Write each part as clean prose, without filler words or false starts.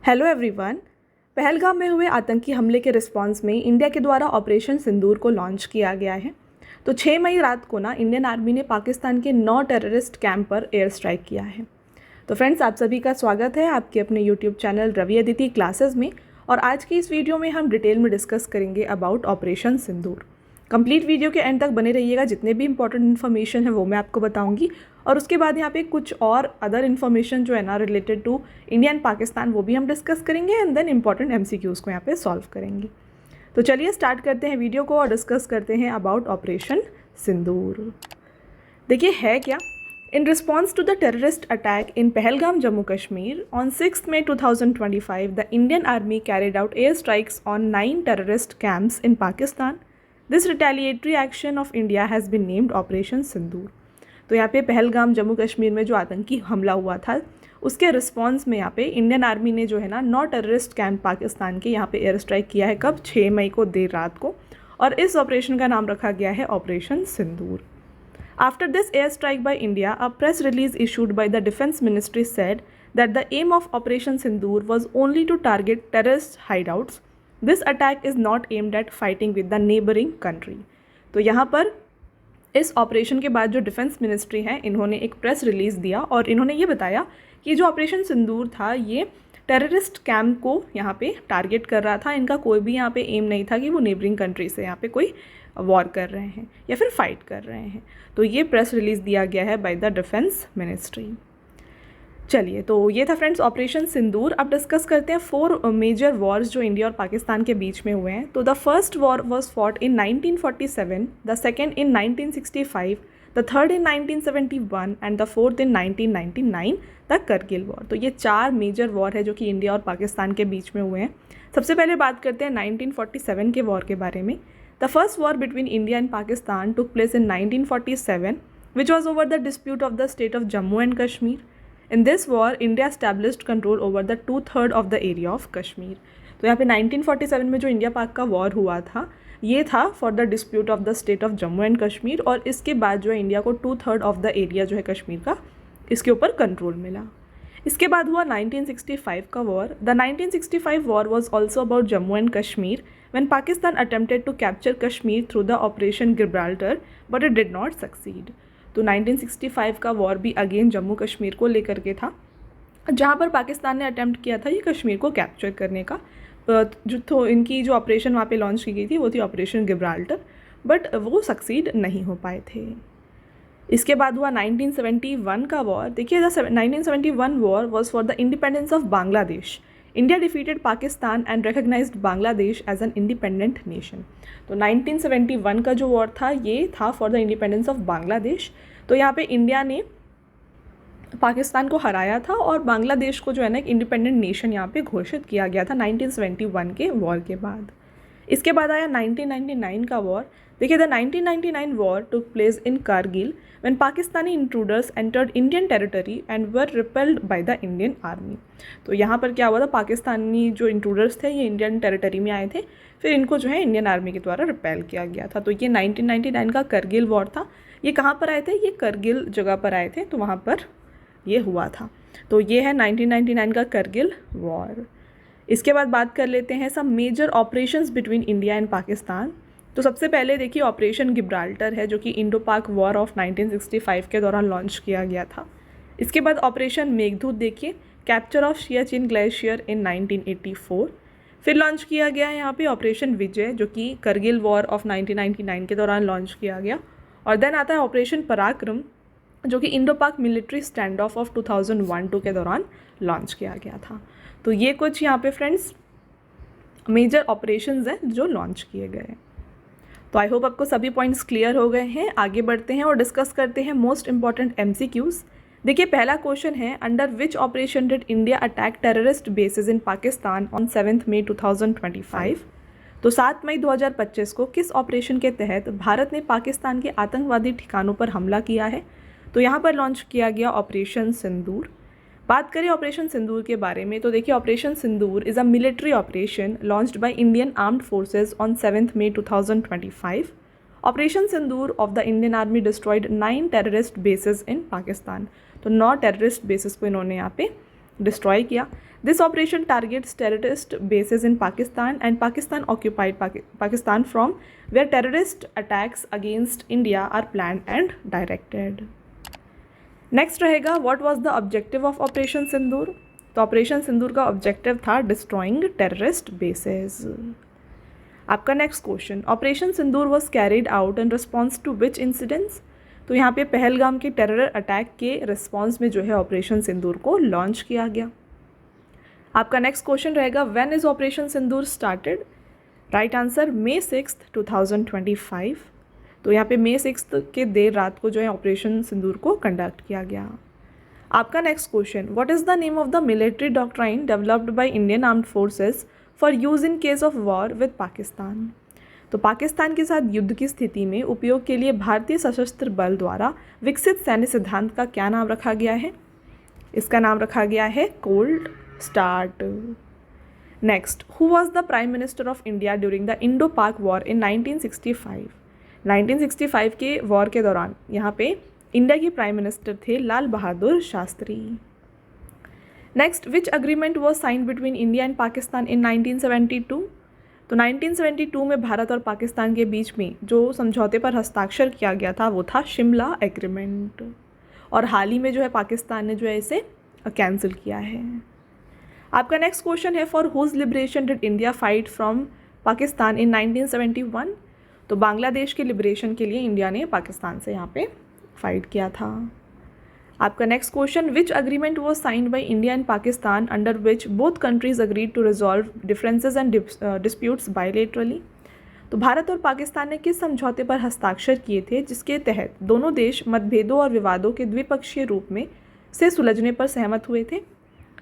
Hello everyone. Pahalgam में हुए आतंकी हमले के रिस्पांस में इंडिया के द्वारा ऑपरेशन सिंदूर को लॉन्च किया गया है। तो 6 मई रात को इंडियन आर्मी ने पाकिस्तान के 9 टेररिस्ट कैंप पर एयर स्ट्राइक किया है। तो फ्रेंड्स, आप सभी का स्वागत है आपके अपने YouTube channel Ravi Aditi classes में। और आज की इस वीडियो में हम डिटेल में डिस्कस करेंगे about operation Sindoor. Complete video के एंड तक बने रहिएगा, जितने भी इंपॉर्टेंट इन्फॉर्मेशन है वो मैं आपको बताऊंगी। और उसके बाद यहाँ पे कुछ और अदर इन्फॉर्मेशन जो है ना related to India and Pakistan वो भी हम डिस्कस करेंगे एंड देन इंपॉर्टेंट MCQs को यहाँ पे सॉल्व करेंगे। तो चलिए स्टार्ट करते हैं वीडियो को और डिस्कस करते हैं अबाउट ऑपरेशन सिंदूर। देखिए है क्या। In response to the terrorist attack in Pahalgam, Jammu Kashmir, on 6th May 2025, the Indian Army carried out airstrikes on 9 terrorist camps in Pakistan. This retaliatory action of India has been named Operation Sindoor. तो यहाँ पे पहलगाम जम्मू कश्मीर में जो आतंकी हमला हुआ था उसके रिस्पॉन्स में यहाँ पे इंडियन आर्मी ने जो है ना 9 टेररिस्ट कैंप पाकिस्तान के यहाँ पे एयर स्ट्राइक किया है। कब? 6 मई को देर रात को। और इस ऑपरेशन का नाम रखा गया है operation Sindoor. After this airstrike by India, a press release issued by the Defence Ministry said that the aim of Operation Sindoor was only to target terrorist hideouts. This attack is not aimed at fighting with the neighboring country. तो यहाँ पर इस operation के बाद जो defence ministry है इन्होंने एक प्रेस रिलीज़ दिया और इन्होंने ये बताया कि जो ऑपरेशन सिंदूर था ये टेररिस्ट कैंप को यहाँ पे टारगेट कर रहा था। इनका कोई भी यहाँ पे एम नहीं था कि वो नेबरिंग कंट्री से यहाँ पे कोई वॉर कर रहे हैं या फिर फाइट कर रहे हैं। तो ये प्रेस रिलीज़ दिया गया है बाय द डिफेंस मिनिस्ट्री। चलिए, तो ये था फ्रेंड्स ऑपरेशन सिंदूर। अब डिस्कस करते हैं 4 मेजर वॉर्स जो इंडिया और पाकिस्तान के बीच में हुए हैं। तो the first war was fought in 1947, the second in 1965, the third in 1971 and the fourth in 1999, the Kargil war. तो ये 4 मेजर वॉर है जो कि इंडिया और पाकिस्तान के बीच में हुए हैं। सबसे पहले बात करते हैं 1947 के वॉर के बारे में। The first war between India and Pakistan took place in 1947, which was over the dispute of the state of Jammu and Kashmir. In this war, India established control over the 2/3 of the area of Kashmir. तो यहाँ पे 1947 में जो India पाक का war हुआ था ये था for the dispute of the state of Jammu and Kashmir. और इसके बाद जो है इंडिया को 2/3 ऑफ द एरिया जो है कश्मीर का इसके ऊपर कंट्रोल मिला। इसके बाद हुआ 1965 का war. The 1965 war was also about Jammu and Kashmir when Pakistan attempted to capture Kashmir through the Operation Gibraltar, but it did not succeed. तो 1965 का वॉर भी अगेन जम्मू कश्मीर को लेकर के था, जहाँ पर पाकिस्तान ने अटेम्प्ट किया था ये कश्मीर को कैप्चर करने का। जो तो इनकी जो ऑपरेशन वहाँ पे लॉन्च की गई थी वो थी ऑपरेशन गिब्राल्टर, बट वो सक्सीड नहीं हो पाए थे। इसके बाद हुआ 1971 का वॉर। देखिए, the 1971 war was for the independence of Bangladesh. India defeated Pakistan and recognised Bangladesh as an independent nation. तो 1971 का जो वॉर था ये था for the independence of Bangladesh. तो यहाँ पे इंडिया ने पाकिस्तान को हराया था और बांग्लादेश को जो है ना एक इंडिपेंडेंट नेशन यहाँ पे घोषित किया गया था 1971 के वॉर के बाद। इसके बाद आया 1999 का वॉर। देखिए, the 1999 war took place in Kargil when Pakistani intruders entered Indian territory and were repelled by the Indian Army. तो यहाँ पर क्या हुआ था, पाकिस्तानी जो इंट्रूडर्स थे ये इंडियन टेरिटरी में आए थे, फिर इनको जो है इंडियन आर्मी के द्वारा रिपेल किया गया था। तो ये 1999 का करगिल वॉर था। ये कहाँ पर आए थे? ये करगिल जगह पर आए थे, तो वहाँ पर ये हुआ था। तो ये है 1999 का करगिल वॉर। इसके बाद बात कर लेते हैं सब major operations between India and Pakistan. तो सबसे पहले देखिए ऑपरेशन गिब्राल्टर है जो कि इंडो पाक वॉर ऑफ 1965 के दौरान लॉन्च किया गया था। इसके बाद ऑपरेशन मेघदूत देखिए, कैप्चर ऑफ सियाचिन ग्लेशियर इन 1984। फिर लॉन्च किया गया यहाँ पे ऑपरेशन विजय जो कि करगिल वॉर ऑफ 1999 के दौरान लॉन्च किया गया। और देन आता है ऑपरेशन पराक्रम जो कि इंडो पाक मिलिट्री स्टैंड ऑफ 2001-2 के दौरान लॉन्च किया गया था। तो ये कुछ यहाँ पे फ्रेंड्स मेजर ऑपरेशंस हैं जो लॉन्च किए गए हैं। तो आई होप आपको सभी पॉइंट्स क्लियर हो गए हैं। आगे बढ़ते हैं और डिस्कस करते हैं मोस्ट इंपॉर्टेंट MCQs। देखिए, पहला क्वेश्चन है, under which operation did India attack terrorist bases in Pakistan on 7 May 2025। तो 7 मई 2025 को किस ऑपरेशन के तहत भारत ने पाकिस्तान के आतंकवादी ठिकानों पर हमला किया है? तो यहाँ पर लॉन्च किया गया ऑपरेशन सिंदूर। बात करें ऑपरेशन सिंदूर के बारे में तो देखिए, operation Sindoor is a military operation launched by Indian armed forces on 7 May 2025। Operation Sindoor of the Indian army destroyed 9 terrorist bases in Pakistan. तो 9 टेररिस्ट बेसिस को इन्होंने यहाँ पे डिस्ट्रॉय किया। This operation targets terrorist bases in Pakistan and Pakistan occupied Pakistan from where terrorist attacks against India are planned and directed. Next रहेगा what was the objective of operation Sindoor. तो operation Sindoor का objective था डिस्ट्रॉइंग टेररिस्ट बेसिस। आपका next question, operation Sindoor was carried out in response to which incidents. तो यहाँ पे पहलगाम के terror attack के रिस्पॉन्स में जो है ऑपरेशन सिंदूर को लॉन्च किया गया। आपका नेक्स्ट क्वेश्चन रहेगा when is operation Sindoor started. Right answer May 6, 2025। तो यहाँ पे May 6 के देर रात को जो है ऑपरेशन सिंदूर को कंडक्ट किया गया। आपका next question, what is the name of the military doctrine developed by Indian armed forces for use in case of war with Pakistan. तो पाकिस्तान के साथ युद्ध की स्थिति में उपयोग के लिए भारतीय सशस्त्र बल द्वारा विकसित सैन्य सिद्धांत का क्या नाम रखा गया है। इसका नाम रखा गया है cold start. Next, who was the prime minister of India during the Indo Pak war in 1965। 1965 के वॉर के दौरान यहाँ पे इंडिया के प्राइम मिनिस्टर थे Lal Bahadur Shastri. Next, which agreement was signed between India and Pakistan in 1972। तो 1972 में भारत और पाकिस्तान के बीच में जो समझौते पर हस्ताक्षर किया गया था वो था शिमला एग्रीमेंट, और हाल ही में जो है पाकिस्तान ने जो है इसे कैंसिल किया है। आपका नेक्स्ट क्वेश्चन है for whose liberation did India fight from Pakistan in 1971। तो बांग्लादेश के लिबरेशन के लिए इंडिया ने पाकिस्तान से यहाँ पे फाइट किया था। आपका next question, which agreement was signed by India and Pakistan under which both countries agreed to resolve differences and disputes bilaterally. तो भारत और पाकिस्तान ने किस समझौते पर हस्ताक्षर किए थे जिसके तहत दोनों देश मतभेदों और विवादों के द्विपक्षीय रूप में से सुलझने पर सहमत हुए थे।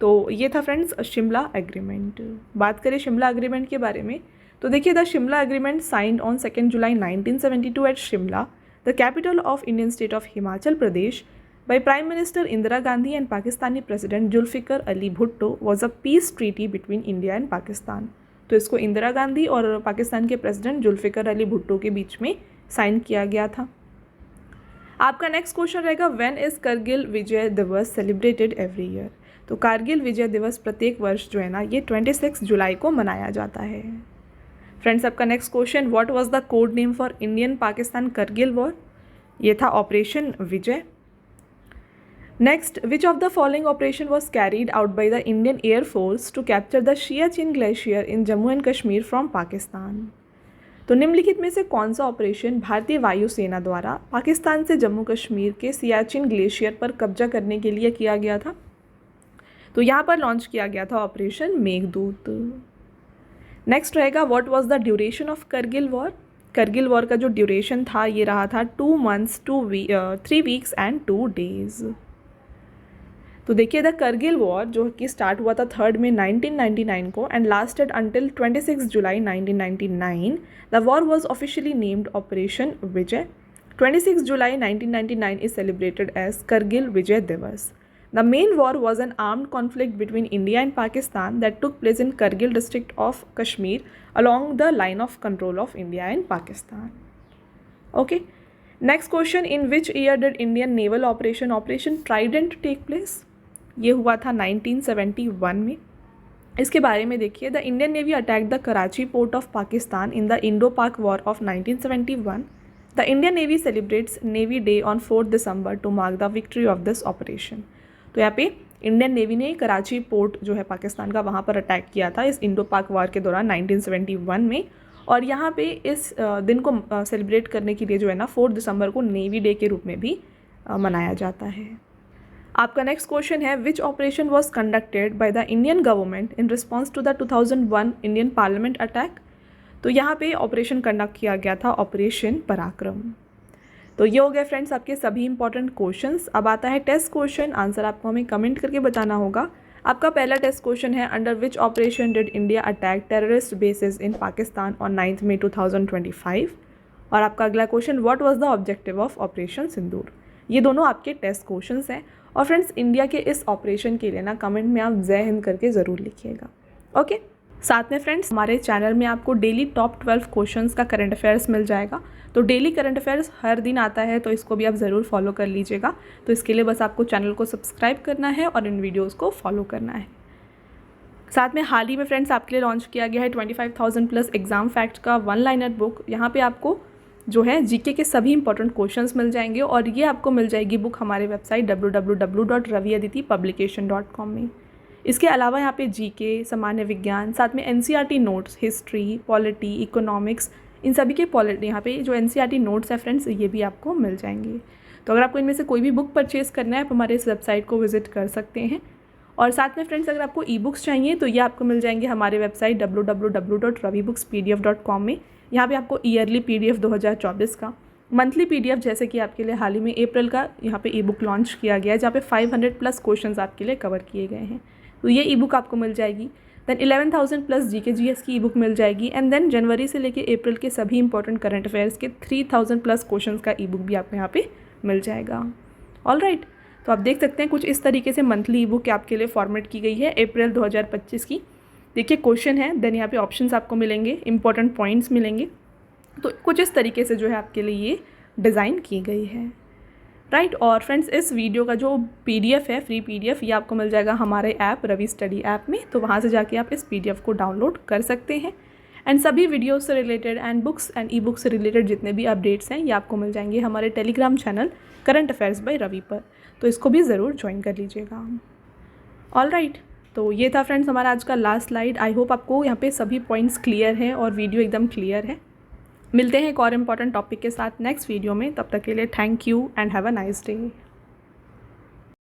तो ये था फ्रेंड्स शिमला एग्रीमेंट। बात करें शिमला एग्रीमेंट के बारे में तो देखिए, the Shimla agreement signed on 2 July 1972 at Shimla, the capital of Indian state of Himachal Pradesh, by Prime Minister Indira Gandhi and Pakistani President Zulfikar Ali Bhutto was a peace treaty between India and Pakistan। तो इसको इंदिरा गांधी और पाकिस्तान के president Zulfikar Ali Bhutto के बीच में sign किया गया था। आपका नेक्स्ट क्वेश्चन रहेगा व्हेन इज करगिल विजय दिवस सेलिब्रेटेड एवरी ईयर। तो कारगिल विजय दिवस प्रत्येक वर्ष जो है ना ये 26 जुलाई को मनाया जाता है। फ्रेंड्स, आपका next question, what was the code name for Indian Pakistan Kargil war. ये था operation Vijay. Next, which of the following operation was carried out by the Indian Air Force to capture the Siachen Glacier in Jammu and Kashmir from Pakistan? तो निम्नलिखित में से कौन सा operation भारतीय वायुसेना द्वारा पाकिस्तान से जम्मू कश्मीर के सियाचिन ग्लेशियर पर कब्जा करने के लिए किया गया था। तो यहाँ पर लॉन्च किया गया था ऑपरेशन मेघदूत। नेक्स्ट रहेगा what was the duration of Kargil war. Kargil war का जो ड्यूरेशन था ये रहा था 2 months 3 weeks एंड 2 days। तो देखिए, द करगिल वॉर जो कि स्टार्ट हुआ था 3 मई 1999 को and lasted until 26 July 1999। The war was officially named operation Vijay. 26 July 1999 is celebrated as Kargil Vijay Diwas. The main war was an armed conflict between India and Pakistan that took place in Kargil district of Kashmir along the line of control of India and Pakistan. Okay, next question, in which year did Indian naval operation trident take place. ये हुआ था 1971 में। इसके बारे में देखिए, the Indian navy attack the Karachi port of Pakistan in the Indo Pak war of 1971। The Indian navy celebrates navy day on 4 December to mark the victory of this operation. तो यहाँ पे इंडियन नेवी ने कराची पोर्ट जो है पाकिस्तान का वहाँ पर अटैक किया था इस इंडो पाक वॉर के दौरान 1971 में, और यहाँ पे इस दिन को सेलिब्रेट करने के लिए जो है ना 4 दिसंबर को नेवी डे के रूप में भी मनाया जाता है। आपका नेक्स्ट क्वेश्चन है which operation was conducted by the Indian government in response to the 2001 Indian parliament attack. तो यहाँ पे ऑपरेशन कंडक्ट किया गया था ऑपरेशन पराक्रम। तो ये हो गए फ्रेंड्स आपके सभी इंपॉर्टेंट क्वेश्चंस। अब आता है टेस्ट क्वेश्चन, आंसर आपको हमें कमेंट करके बताना होगा। आपका पहला टेस्ट क्वेश्चन है under which operation did India attack terrorist bases in Pakistan on 9 May 2025। और आपका अगला question, what was the objective of operation Sindoor. ये दोनों आपके टेस्ट क्वेश्चंस हैं। और फ्रेंड्स, इंडिया के इस ऑपरेशन के लिए ना कमेंट में आप जय हिंद करके ज़रूर लिखिएगा। ओके, साथ में फ्रेंड्स हमारे चैनल में आपको डेली टॉप 12 क्वेश्चंस का करंट अफेयर्स मिल जाएगा। तो डेली करंट अफेयर्स हर दिन आता है, तो इसको भी आप ज़रूर फॉलो कर लीजिएगा। तो इसके लिए बस आपको चैनल को सब्सक्राइब करना है और इन वीडियोज़ को फॉलो करना है। साथ में हाल ही में फ्रेंड्स आपके लिए लॉन्च किया गया है 25,000 प्लस एग्जाम फैक्ट का 1 लाइनर बुक। यहाँ पे आपको जो है जीके के सभी इंपॉर्टेंट क्वेश्चंस मिल जाएंगे और ये आपको मिल जाएगी बुक हमारे वेबसाइट www.raviaditipublication.com में। इसके अलावा यहाँ पे जीके, सामान्य विज्ञान, साथ में NCERT notes, history, polity, economics, इन सभी के यहाँ पे जो एनसीईआरटी नोट्स है फ्रेंड्स ये भी आपको मिल जाएंगे। तो अगर आपको इनमें से कोई भी बुक परचेज़ करना है आप हमारे इस वेबसाइट को विजिट कर सकते हैं। और साथ में फ्रेंड्स अगर आपको ई बुक्स चाहिए तो ये आपको मिल जाएंगे हमारे वेबसाइट www.ravibookspdf.com में। यहाँ पे आपको ईयरली PDF 2024 का, मंथली PDF जैसे कि आपके लिए हाल ही में अप्रैल का यहाँ पे ई बुक लॉन्च किया गया है जहाँ पे 500 प्लस क्वेश्चंस आपके लिए कवर किए गए हैं। तो ये ई बुक आपको मिल जाएगी। देन 11,000 प्लस जीके जीएस की ई बुक मिल जाएगी। एंड देन जनवरी से लेके अप्रैल के सभी इंपॉर्टेंट करंट अफेयर्स के 3,000 प्लस क्वेश्चंस का ई बुक भी आपको यहाँ पे मिल जाएगा। ऑल राइट, तो आप देख सकते हैं कुछ इस तरीके से मंथली ई बुक आपके लिए फॉर्मेट की गई है अप्रैल 2025 की। देखिए क्वेश्चन है, देन यहाँ पे ऑप्शंस आपको मिलेंगे, इंपॉर्टेंट पॉइंट्स मिलेंगे। तो कुछ इस तरीके से जो है आपके लिए ये डिज़ाइन की गई है। राइट, और फ्रेंड्स इस वीडियो का जो PDF है, फ्री PDF, ये आपको मिल जाएगा हमारे ऐप रवि स्टडी ऐप में। तो वहाँ से जाके आप इस PDF को डाउनलोड कर सकते हैं। एंड सभी वीडियोस से related and books and e books से रिलेटेड जितने भी अपडेट्स हैं ये आपको मिल जाएंगे हमारे Telegram channel current affairs by Ravi पर। तो इसको भी ज़रूर ज्वाइन कर लीजिएगा। ऑल राइट, तो ये था फ्रेंड्स हमारा आज का लास्ट स्लाइड। आई होप आपको यहाँ पे सभी पॉइंट्स क्लियर हैं और वीडियो एकदम क्लियर है। मिलते हैं एक और इम्पॉर्टेंट टॉपिक के साथ नेक्स्ट वीडियो में। तब तक के लिए thank you and have a nice day.